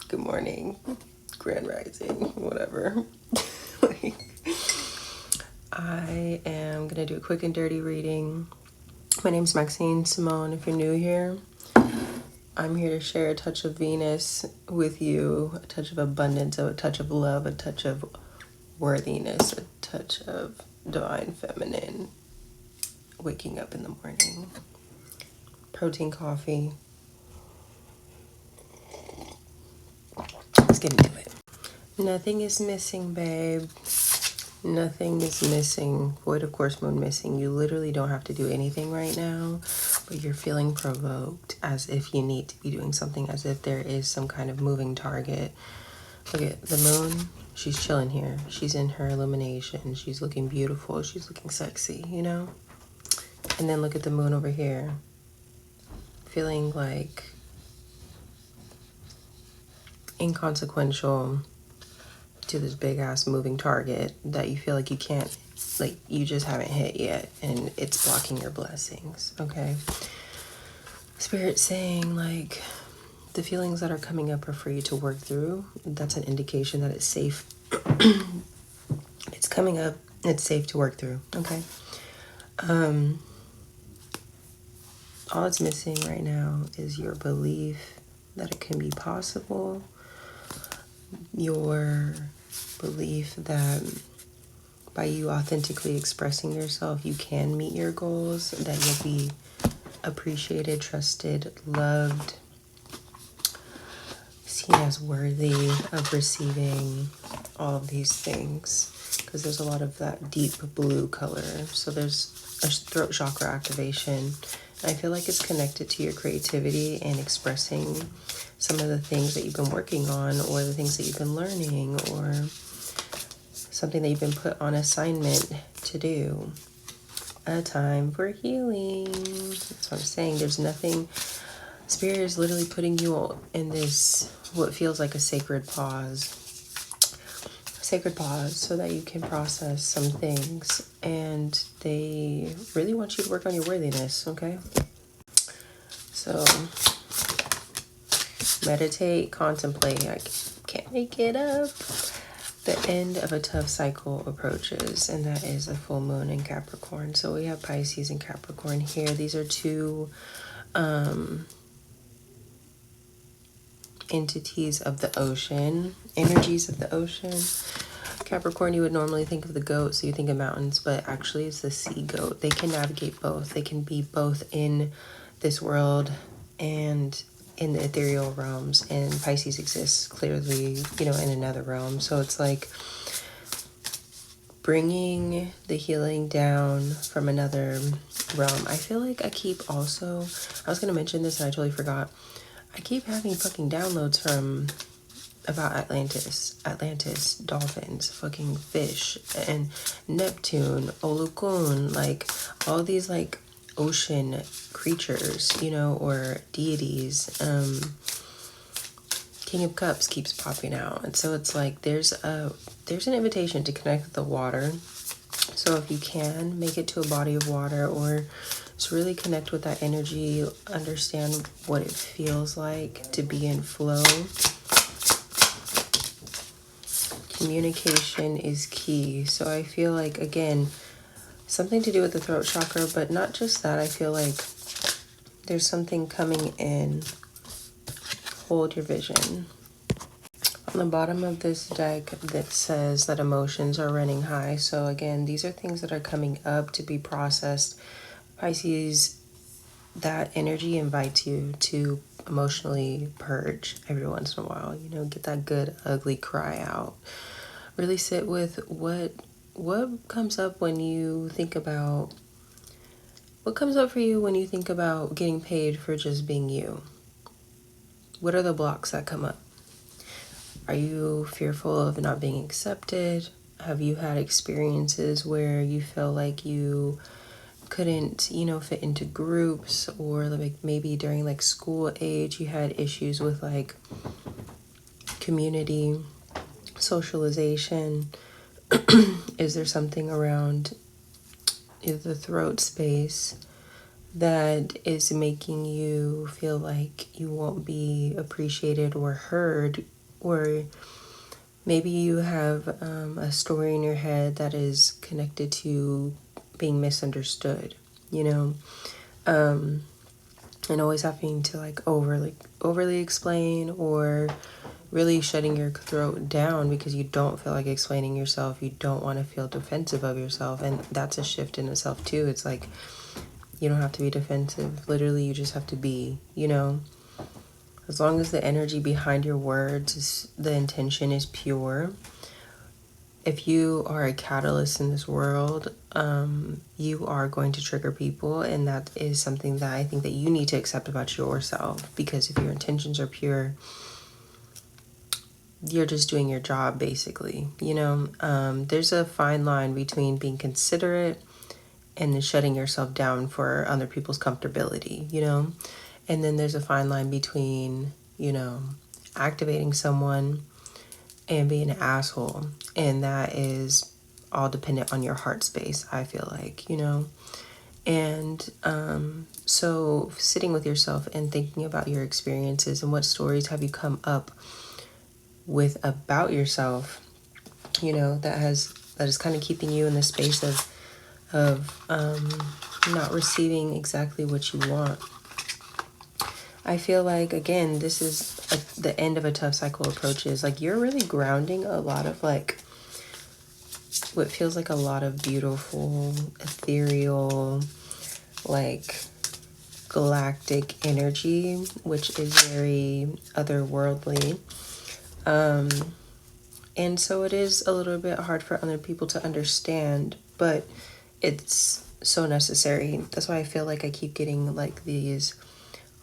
good morning, grand rising, whatever. Like, I am going to do a quick and dirty reading. My name's Maxine, Samone. If you're new here, I'm here to share a touch of Venus with you, a touch of abundance, a touch of love, a touch of worthiness, a touch of divine feminine, waking up in the morning, protein coffee. Let's get into it. Nothing is missing, babe. Nothing is missing. Void of course moon missing. You literally don't have to do anything right now, but you're feeling provoked as if you need to be doing something, as if there is some kind of moving target. Look at the moon. She's chilling here. She's in her illumination. She's looking beautiful. She's looking sexy, you know? And then look at the moon over here. Feeling like inconsequential to this big ass moving target that you feel like you can't, like you just haven't hit yet, and it's blocking your blessings. Okay, Spirit saying like the feelings that are coming up are for you to work through. That's an indication that it's safe. It's coming up, it's safe to work through. Okay, all it's missing right now is your belief that it can be possible, your belief that by you authentically expressing yourself, you can meet your goals, that you'll be appreciated, trusted, loved, seen as worthy of receiving all of these things. Because there's a lot of that deep blue color. So there's a throat chakra activation. I feel like it's connected to your creativity and expressing some of the things that you've been working on, or the things that you've been learning, or something that you've been put on assignment to do. A time for healing. That's what I'm saying. There's nothing. Spirit is literally putting you in this, what feels like a sacred pause. Sacred pause so that you can process some things. And they really want you to work on your worthiness, okay? So meditate, contemplate. I can't make it up. The end of a tough cycle approaches, and that is a full moon in Capricorn. So we have Pisces and Capricorn here. These are two entities of the ocean, energies of the ocean. Capricorn, you would normally think of the goat, so you think of mountains, but actually it's the sea goat. They can navigate both. They can be both in this world and in the ethereal realms, and Pisces exists clearly, you know, in another realm. So it's like bringing the healing down from another realm. I feel like I keep also, I was going to mention this and I totally forgot. I keep having fucking downloads from about Atlantis, dolphins, fucking fish, and Neptune, Olokun, like all these like ocean creatures, you know, or deities. King of Cups keeps popping out, and so it's like there's an invitation to connect with the water. So if you can make it to a body of water, or just really connect with that energy, understand what it feels like to be in flow. Communication is key. So I feel like, again, something to do with the throat chakra, but not just that. I feel like there's something coming in. Hold your vision. On the bottom of this deck that says that emotions are running high. So again, these are things that are coming up to be processed. Pisces, that energy invites you to emotionally purge every once in a while. You know, get that good, ugly cry out. Really sit with what comes up when you think about, what comes up for you when you think about getting paid for just being you? What are the blocks that come up? Are you fearful of not being accepted? Have you had experiences where you feel like you couldn't, you know, fit into groups, or like maybe during like school age you had issues with like community, socialization? Is there something around the throat space that is making you feel like you won't be appreciated or heard, or maybe you have a story in your head that is connected to being misunderstood, you know, and always having to like overly explain, or really shutting your throat down because you don't feel like explaining yourself. You don't want to feel defensive of yourself, and that's a shift in itself too. It's like you don't have to be defensive. Literally, you just have to be, you know, as long as the energy behind your words is, the intention is pure. If you are a catalyst in this world, you are going to trigger people, and that is something that I think that you need to accept about yourself, because if your intentions are pure, you're just doing your job, basically, you know. There's a fine line between being considerate and then shutting yourself down for other people's comfortability, you know. And then there's a fine line between, you know, activating someone and being an asshole, and that is all dependent on your heart space, I feel like, you know. And so sitting with yourself and thinking about your experiences and what stories have you come up with about yourself, you know, that is kind of keeping you in the space of not receiving exactly what you want. I feel like, again, this is the end of a tough cycle approaches. Like, you're really grounding a lot of like what feels like a lot of beautiful, ethereal, like galactic energy, which is very otherworldly. And so it is a little bit hard for other people to understand, but it's so necessary. That's why I feel like I keep getting like these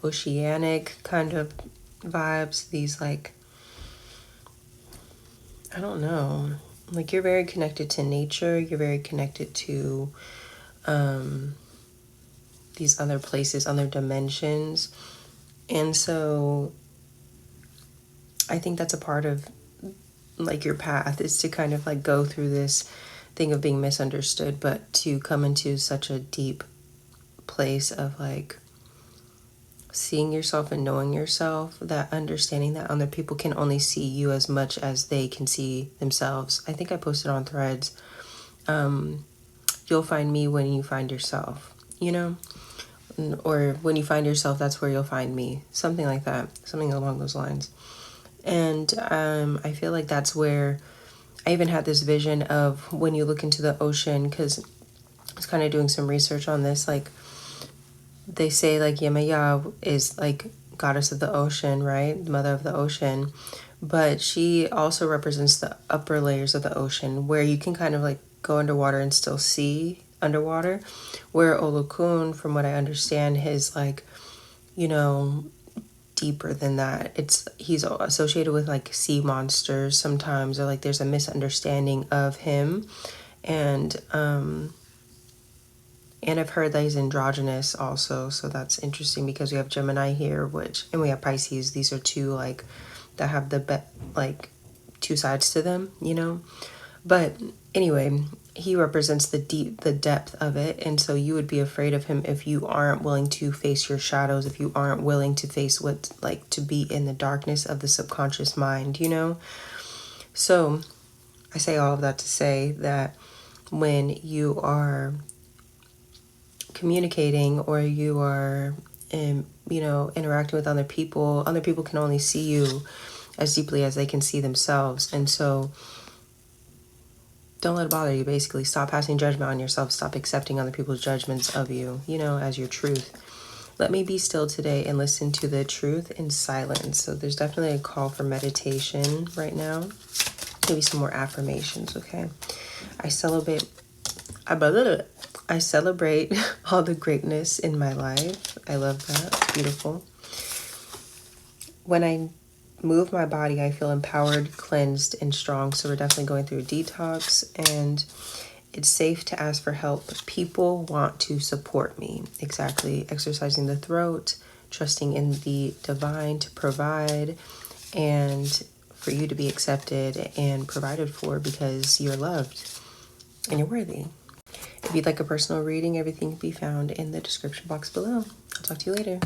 oceanic kind of vibes, these like, I don't know, like you're very connected to nature, you're very connected to these other places, other dimensions. And so I think that's a part of like your path, is to kind of like go through this thing of being misunderstood, but to come into such a deep place of like seeing yourself and knowing yourself, that understanding that other people can only see you as much as they can see themselves. I think I posted on Threads, you'll find me when you find yourself, you know, or when you find yourself, that's where you'll find me, something like that, something along those lines. And I feel like that's where I even had this vision of when you look into the ocean, because I was kind of doing some research on this. Like, they say like Yemaya is like goddess of the ocean, right? Mother of the ocean. But she also represents the upper layers of the ocean, where you can kind of like go underwater and still see underwater. Where Olokun, from what I understand, is like, you know, deeper than that. He's associated with like sea monsters sometimes, or like there's a misunderstanding of him. And I've heard that he's androgynous also, so that's interesting because we have Gemini here, and we have Pisces. These are two like that have like two sides to them, you know. But anyway, he represents the depth of it, and so you would be afraid of him if you aren't willing to face your shadows, if you aren't willing to face what's like to be in the darkness of the subconscious mind, you know. So I say all of that to say that when you are communicating, or you are you know, interacting with other people can only see you as deeply as they can see themselves. And so don't let it bother you. Basically, stop passing judgment on yourself. Stop accepting other people's judgments of you, you know, as your truth. Let me be still today and listen to the truth in silence. So there's definitely a call for meditation right now. Maybe some more affirmations, okay? I celebrate all the greatness in my life. I love that. It's beautiful. When I move my body, I feel empowered, cleansed, and strong. So we're definitely going through a detox, and it's safe to ask for help. People want to support me. Exactly. Exercising the throat, trusting in the divine to provide, and for you to be accepted and provided for, because you're loved and you're worthy. If you'd like a personal reading, everything can be found in the description box below. I'll talk to you later.